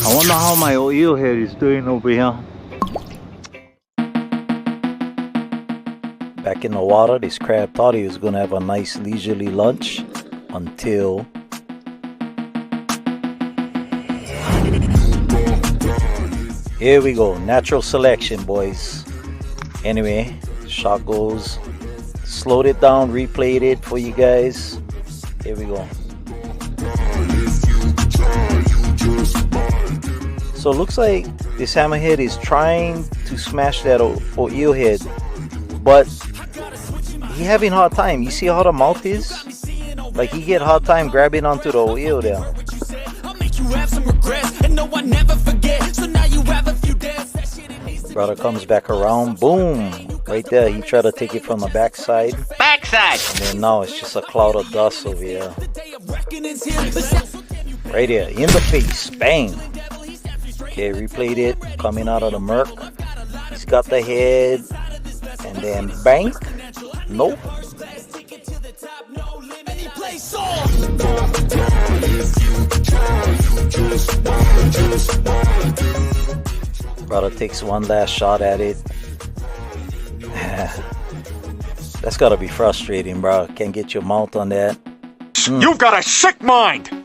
I wonder how my eel head is doing over here. Back in the water, this crab thought he was going to have a nice leisurely lunch until here we go. Natural selection, boys. Anyway, shot goes. Slowed it down, replayed it for you guys. Here we go. So it looks like this hammerhead is trying to smash that eel head, but he having hard time. You see how the mouth is? Like he get hard time grabbing onto the eel there. Brother comes back around, boom, right there. He tried to take it from the backside. Backside! And then now it's just a cloud of dust over here. Right here, in the face, bang. Okay, replayed it, coming out of the murk. He's got the head, and then bank. Nope. Brother takes one last shot at it. That's gotta be frustrating, bro. Can't get your mouth on that. You've got a sick mind!